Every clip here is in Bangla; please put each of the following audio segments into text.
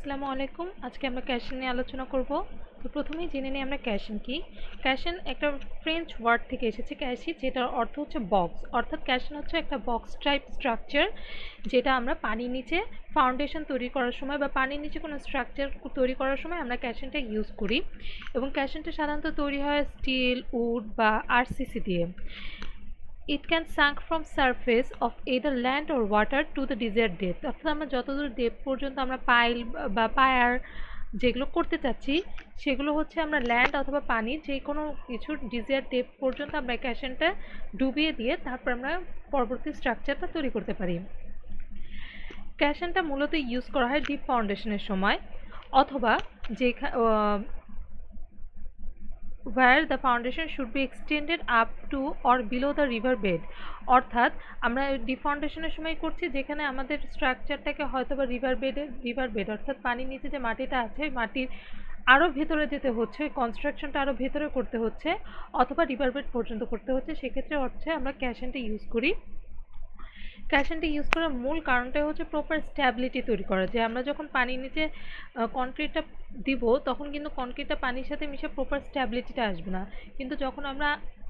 আসসালামু আলাইকুম। আজকে আমরা ক্যাশন নিয়ে আলোচনা করব। তো প্রথমেই জেনে নিই আমরা ক্যাশন কি। ক্যাশন একটা ফ্রেঞ্চ ওয়ার্ড থেকে এসেছে ক্যাশি, যেটার অর্থ হচ্ছে বক্স। অর্থাৎ ক্যাশন হচ্ছে একটা বক্স টাইপ স্ট্রাকচার, যেটা আমরা পানির নিচে ফাউন্ডেশন তৈরি করার সময় বা পানির নিচে কোনো স্ট্রাকচার তৈরি করার সময় আমরা ক্যাশনটা ইউজ করি। এবং ক্যাশনটা সাধারণত তৈরি হয় স্টিল, উড বা আরসিসি দিয়ে। It can sink from surface of either land or water to the desired depth. অর্থাৎ আমরা যতদূর ডেপথ পর্যন্ত আমরা পাইল বা পায়ার যেগুলো করতে চাচ্ছি, সেগুলো হচ্ছে আমরা ল্যান্ড অথবা পানির যে কোনো কিছুর ডিজায়ার ডেপথ পর্যন্ত আমরা ক্যাশনটা ডুবিয়ে দিয়ে তারপর আমরা পরবর্তী স্ট্রাকচারটা তৈরি করতে পারি। ক্যাশনটা মূলত ইউজ করা হয় ডিপ ফাউন্ডেশনের সময়, অথবা where the foundation should be extended up to or below the river bed। অর্থাৎ আমরা ডিপ ফাউন্ডেশনের সময় করছি যেখানে আমাদের স্ট্রাকচারটাকে হয়তো বা রিভার বেড অর্থাৎ পানির নিচে যে মাটিটা আছে মাটির আরও ভেতরে যেতে হচ্ছে, ওই কনস্ট্রাকশনটা আরও ভেতরে করতে হচ্ছে, অথবা রিভার বেড পর্যন্ত করতে হচ্ছে। সেক্ষেত্রে হচ্ছে আমরা ক্যাশনটা ইউজ করি। ক্যাশনটা ইউজ করার মূল কারণটাই হচ্ছে প্রপার স্ট্যাবিলিটি তৈরি করা, যে আমরা যখন পানির নিচে কনক্রিটটা দিব তখন কিন্তু কনক্রিটটা পানির সাথে মিশে প্রপার স্ট্যাবিলিটিটা আসবে না। কিন্তু যখন আমরা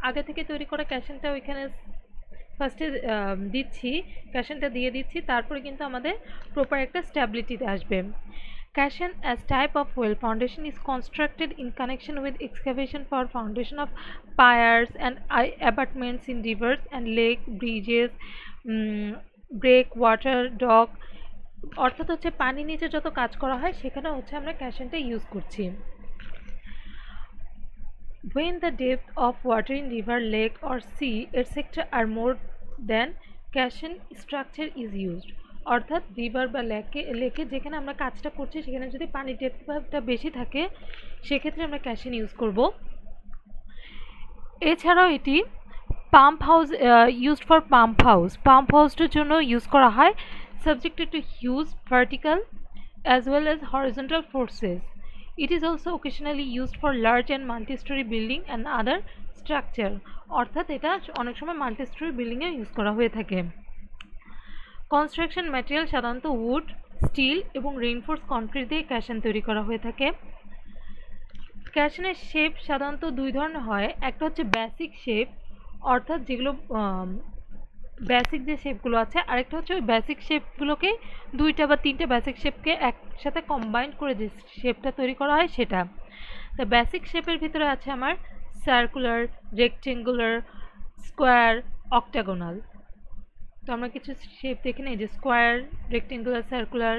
আগে থেকে তৈরি করা ক্যাশনটা ওইখানে ফার্স্টে দিচ্ছি, ক্যাশনটা দিয়ে দিচ্ছি, তারপরে কিন্তু আমাদের প্রপার একটা স্ট্যাবিলিটিতে আসবে। Caisson as type of well foundation is constructed in connection with excavation for foundation of piers and abutments in rivers and lake, bridges, breakwater, dock। অর্থাৎ হচ্ছে পানির নিচে যত কাজ করা হয় সেখানে হচ্ছে আমরা ক্যাশনটা ইউজ করছি। When the depth of water in river, lake or sea etc. are more than caisson structure is used। অর্থাৎ রিভার বা লেকে যেখানে আমরা কাজটা করছি সেখানে যদি পানির ডেপথটা বেশি থাকে সেক্ষেত্রে আমরা ক্যাশন ইউজ করব। এছাড়াও এটি pump house used for pump হাউসটার জন্য ইউজ করা হয়, subjected to huge vertical as well as horizontal forces. It is also occasionally used for large and multi-story building and other structure। অর্থাৎ এটা অনেক সময় মাল্টি-স্টোরি বিল্ডিংয়ে ইউজ করা হয়ে থাকে। কনস্ট্রাকশন ম্যাটেরিয়াল সাধারণত উড, স্টিল এবং রেইনফোর্স কনক্রিট দিয়ে ক্যাশন তৈরি করা হয়ে থাকে। ক্যাশনের শেপ সাধারণত দুই ধরনের হয়, একটা হচ্ছে বেসিক শেপ, অর্থাৎ যেগুলো বেসিক যে শেপগুলো আছে, আরেকটা হচ্ছে ওই বেসিক শেপগুলোকে দুইটা বা তিনটে বেসিক শেপকে একসাথে কম্বাইন করে যে শেপটা তৈরি করা হয় সেটা। তো বেসিক শেপের ভিতরে আছে আমার সার্কুলার, রেক্টেঙ্গুলার, স্কোয়ার, অক্টাগোনাল। তো আমরা কিছু শেপ দেখি না, এই যে স্কোয়ার, রেক্টেঙ্গুলার, সার্কুলার,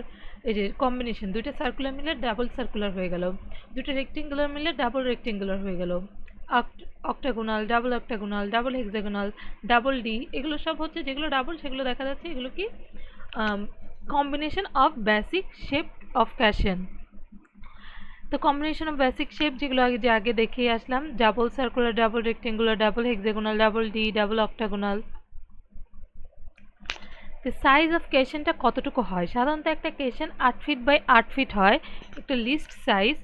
এই যে কম্বিনেশন, দুইটা সার্কুলার মিলে ডাবল সার্কুলার হয়ে গেল, দুটো রেক্টেঙ্গুলার মিলে ডাবল রেক্টেঙ্গুলার হয়ে গেল, octagonal, double hexagonal, double D. এগুলো সব হচ্ছে যেগুলো ডাবল সেগুলো দেখা যাচ্ছে এগুলো কি combination of basic shape of caisson. তো কম্বিনেশন অফ বেসিক শেপ যেগুলো আগে দেখিয়ে আসলাম, double circular, double rectangular, double hexagonal, double D, double octagonal. তো সাইজ অফ ক্যাশনটা কতটুকু হয়, সাধারণত একটা ক্যাশন 8 ফিট বাই 8 ফিট হয়, একটা লিস্ট সাইজ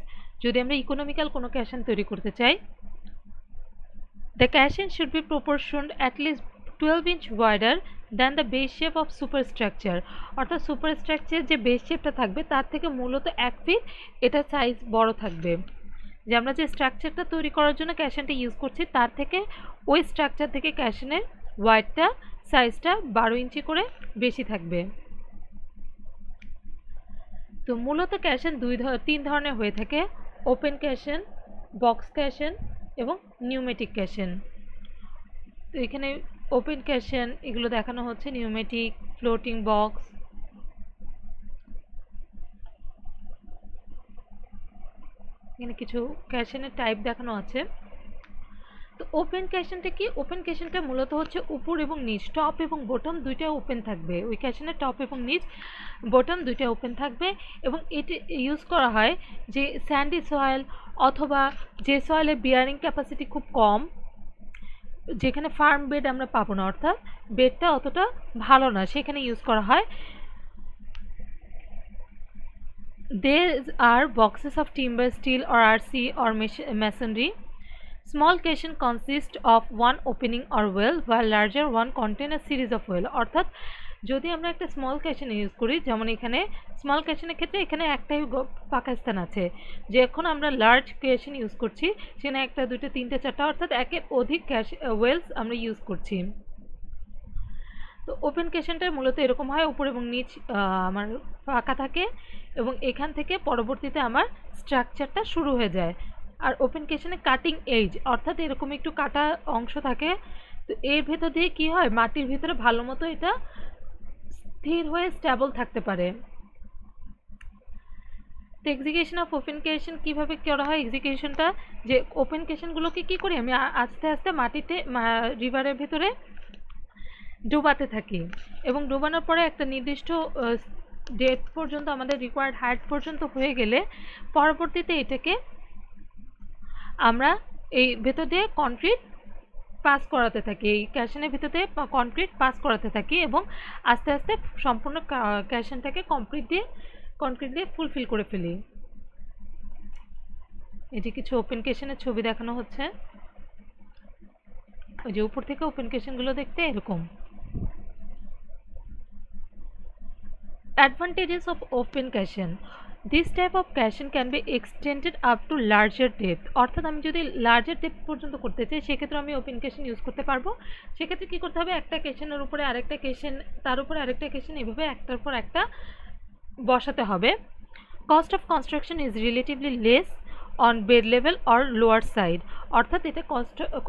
যদি আমরা ইকোনমিক্যাল কোনো ক্যাশন তৈরি করতে চাই। The caisson should be proportioned at least 12 inch wider than the base shape of superstructure। অর্থাৎ সুপারস্ট্রাকচার যে বেস শেপটা থাকবে তার থেকে মূলত 1 ফিট এটা সাইজ বড় থাকবে। যে আমরা যে স্ট্রাকচারটা তৈরি করার জন্য ক্যাশনটা ইউজ করছি তার থেকে ওই স্ট্রাকচার থেকে ক্যাশনের ওয়াইডটা সাইজটা 12 ইঞ্চি করে বেশি থাকবে। তো মূলত ক্যাশন তিন ধরনের হয়ে থাকে, ওপেন ক্যাশন, বক্স ক্যাশন এবং নিউমেটিক ক্যাশন। তো এখানে ওপেন ক্যাশন এগুলো দেখানো হচ্ছে, নিউমেটিক, ফ্লোটিং বক্স। এখানে কিছু ক্যাশনের টাইপ দেখানো আছে। তো ওপেন ক্যাশনটা কি, ওপেন ক্যাশনটা মূলত হচ্ছে উপর এবং নিচ, টপ এবং বটম দুইটা ওপেন থাকবে, ওই ক্যাশনের টপ এবং নিচ বটম দুইটা ওপেন থাকবে। এবং এটি ইউজ করা হয় যে স্যান্ডি সয়েল অথবা যে সয়েলের বিয়ারিং ক্যাপাসিটি খুব কম, যেখানে ফার্ম বেড আমরা পাবো না, অর্থাৎ বেডটা অতটা ভালো না, সেখানে ইউজ করা হয়। There are boxes of timber, steel or RC or masonry. Small caisson consists of one opening or well, while larger one contain a series of well। অর্থাৎ যদি আমরা একটা স্মল ক্যাশন ইউজ করি, যেমন এখানে স্মল ক্যাশনের ক্ষেত্রে এখানে একটাই ফাঁকা স্থান আছে, যখন আমরা লার্জ ক্যাশন ইউজ করছি সেখানে একটা দুইটা তিনটে চারটা অর্থাৎ একের অধিক ওয়েলস আমরা ইউজ করছি। তো ওপেন ক্যাশনটা মূলত এরকম হয়, উপর এবং নিচ আমার ফাঁকা থাকে এবং এখান থেকে পরবর্তীতে আমার স্ট্রাকচারটা শুরু হয়ে যায়। আর ওপেন ক্যাশনে কাটিং এজ অর্থাৎ এরকম একটু কাটা অংশ থাকে, তো এর ভেতর দিয়ে কি হয়, মাটির ভিতরে ভালো মতো এটা স্থির হয়ে স্টেবল থাকতে পারে। তো এক্সিকিউশন অফ ওপেন ক্যাশন কীভাবে করা হয়, এক্সিকিউশনটা যে ওপেন ক্যাশনগুলোকে কী করি আমি আস্তে আস্তে মাটিতে রিভারের ভেতরে ডুবাতে থাকি এবং ডুবানোর পরে একটা নির্দিষ্ট ডেপথ পর্যন্ত আমাদের রিকোয়ার্ড হাইট পর্যন্ত হয়ে গেলে পরবর্তীতে এটাকে আমরা এই ভেতর দিয়ে কনক্রিট পাস করাতে থাকি, এই ক্যাশনের ভিতর দিয়ে কনক্রিট পাস করাতে থাকি এবং আস্তে আস্তে সম্পূর্ণ ক্যাশনটাকে কনক্রিট দিয়ে ফুলফিল করে ফেলি। এই যে কিছু ওপেন ক্যাশনের ছবি দেখানো হচ্ছে, ওই যে উপর থেকে ওপেন ক্যাশনগুলো দেখতে এরকম। Advantages of open cushion. This type of cushion can be extended up to larger depth. অর্থাৎ আমি যদি লার্জার ডেপথ পর্যন্ত করতে চাই সেক্ষেত্রে আমি ওপেন ক্যাশন ইউজ করতে পারবো। সেক্ষেত্রে কী করতে হবে, একটা ক্যাশনের উপরে আরেকটা ক্যাশন, তার উপরে আরেকটা ক্যাশন, এভাবে একটার পর একটা বসাতে হবে। Cost of construction is relatively less on bed level or lower side. অর্থাৎ এটা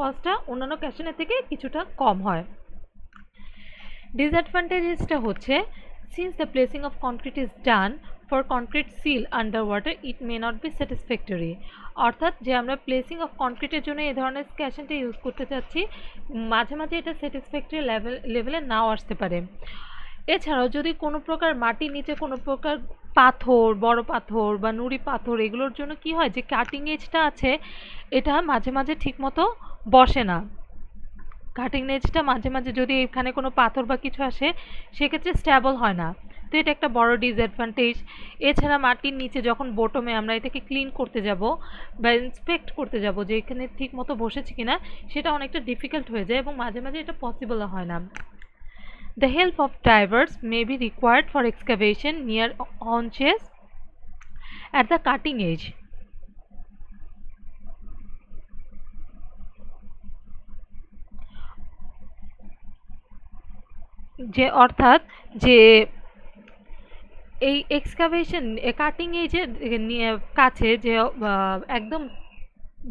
কস্টটা অন্যান্য ক্যাশনের থেকে কিছুটা কম হয়। ডিসঅ্যাডভান্টেজেসটা হচ্ছে, since the placing of concrete is done for concrete seal underwater, it may not be satisfactory. অর্থাৎ যে আমরা প্লেসিং অফ কনক্রিটের জন্য এই ধরনের ক্যাশনটা ইউজ করতে চাচ্ছি, মাঝে মাঝে এটা স্যাটিসফ্যাক্টরি লেভেলে নাও আসতে পারে। এছাড়াও যদি কোনো প্রকার মাটির নিচে কোনো প্রকার পাথর, বড় পাথর বা নুড়ি পাথর, এগুলোর জন্য কি হয় যে কাটিং এজটা আছে এটা মাঝে মাঝে ঠিকমতো বসে না, কাটিং এজটা মাঝে মাঝে যদি এখানে কোনো পাথর বা কিছু আসে সেক্ষেত্রে স্ট্যাবল হয় না, তো এটা একটা বড় ডিসঅ্যাডভান্টেজ। এছাড়া মাটির নিচে যখন বটমে আমরা এটাকে ক্লিন করতে যাব বা ইন্সপেক্ট করতে যাব যে এখানে ঠিক মতো বসেছে কিনা, সেটা অনেকটা ডিফিকাল্ট হয়ে যায় এবং মাঝে মাঝে এটা পসিবল হয় না। The help of divers may be required for excavation near haunches at the cutting edge. যে অর্থাৎ যে এই এক্সকাভেশন কাটিং এজের কাছে যে একদম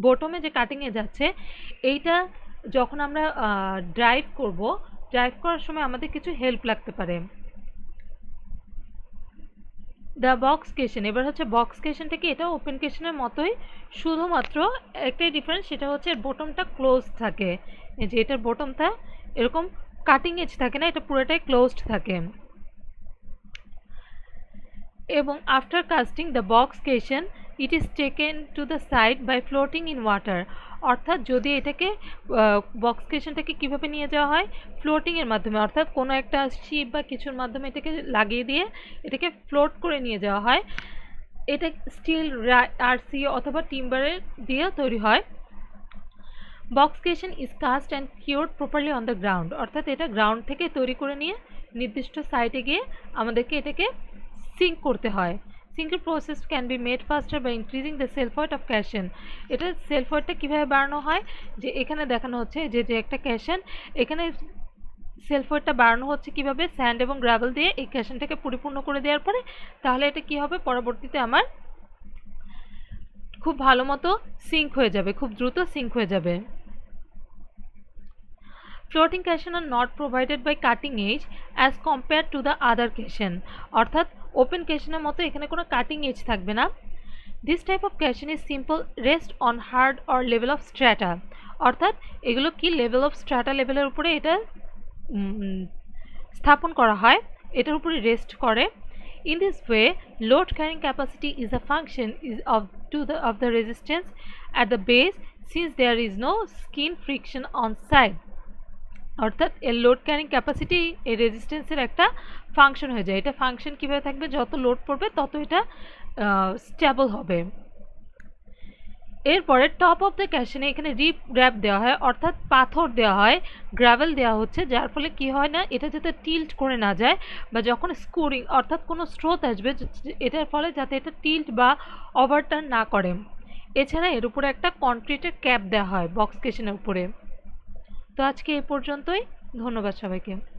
বটমে যে কাটিং এজ আছে, এইটা যখন আমরা ড্রাইভ করার সময় আমাদের কিছু হেল্প লাগতে পারে। দ্য বক্স কেশন, এবার হচ্ছে বক্স কেশনটা কি, এটা ওপেন কেশনের মতোই, শুধুমাত্র একটাই ডিফারেন্স, সেটা হচ্ছে বটমটা ক্লোজ থাকে, এই যে এটার বটমটা এরকম কাটিং এজ থাকে না, এটা পুরোটাই ক্লোজড থাকে। এবং after casting the box caisson it is taken to the side by floating in water. অর্থাৎ যদি এটাকে বক্স কেশনটাকে কীভাবে নিয়ে যাওয়া হয়, ফ্লোটিংয়ের মাধ্যমে, অর্থাৎ কোনো একটা শিপ বা কিছুর মাধ্যমে এটাকে লাগিয়ে দিয়ে এটাকে ফ্লোট করে নিয়ে যাওয়া হয়। এটা স্টিল, আরসি অথবা টিম্বারের দিয়ে তৈরি হয়। Box caisson is cast and cured properly on the ground, অর্থাৎ এটা গ্রাউন্ড থেকে তৈরি করে নিয়ে নির্দিষ্ট সাইটে গিয়ে আমাদেরকে এটাকে সিঙ্ক করতে হয়। সিঙ্কের process can be made faster by increasing the self weight of caisson. এটা সেলফ ওয়েটটা কীভাবে বাড়ানো হয়, যে এখানে দেখানো হচ্ছে যে একটা ক্যাশন, এখানে সেলফ ওয়েটটা বাড়ানো হচ্ছে কীভাবে, স্যান্ড এবং গ্রাভেল দিয়ে এই ক্যাশনটাকে পরিপূর্ণ করে দেওয়ার পরে, তাহলে এটা কী হবে, পরবর্তীতে আমার খুব ভালো মতো সিঙ্ক হয়ে যাবে, খুব দ্রুত সিঙ্ক হয়ে যাবে। Floating caisson are not provided by cutting edge as compared to the other caisson, অর্থাৎ ওপেন ক্যাশনের মতো এখানে কোনো কাটিং এজ থাকবে না। This type of caisson is simple rest on hard or level of strata, অর্থাৎ এগুলো কি লেভেল অফ স্ট্রাটা লেভেলের উপরে এটা স্থাপন করা হয়, এটার উপরে রেস্ট করে। In this way, load carrying capacity is a function of the resistance at the base, since there is no skin friction on side. অর্থাৎ এর লোড ক্যারিং ক্যাপাসিটি এই রেজিস্ট্যান্সের একটা ফাংশন হয়ে যায়। এটা ফাংশন কীভাবে থাকবে, যত লোড পড়বে তত এটা স্টেবল হবে। এরপরে টপ অফ দ্য ক্যাশনে এখানে রিপ গ্র্যাপ দেওয়া হয়, অর্থাৎ পাথর দেওয়া হয়, গ্রাভেল দেওয়া হচ্ছে, যার ফলে কি হয় না, এটা যাতে টিল্ট করে না যায়, বা যখন স্কোরিং অর্থাৎ কোনো স্রোত আসবে এটার ফলে যাতে এটা টিল্ট বা ওভারটার্ন না করে। এছাড়া এর উপরে একটা কনক্রিটের ক্যাপ দেওয়া হয় বক্স কেশনের উপরে। তো আজকে এই পর্যন্তই, ধন্যবাদ সবাইকে।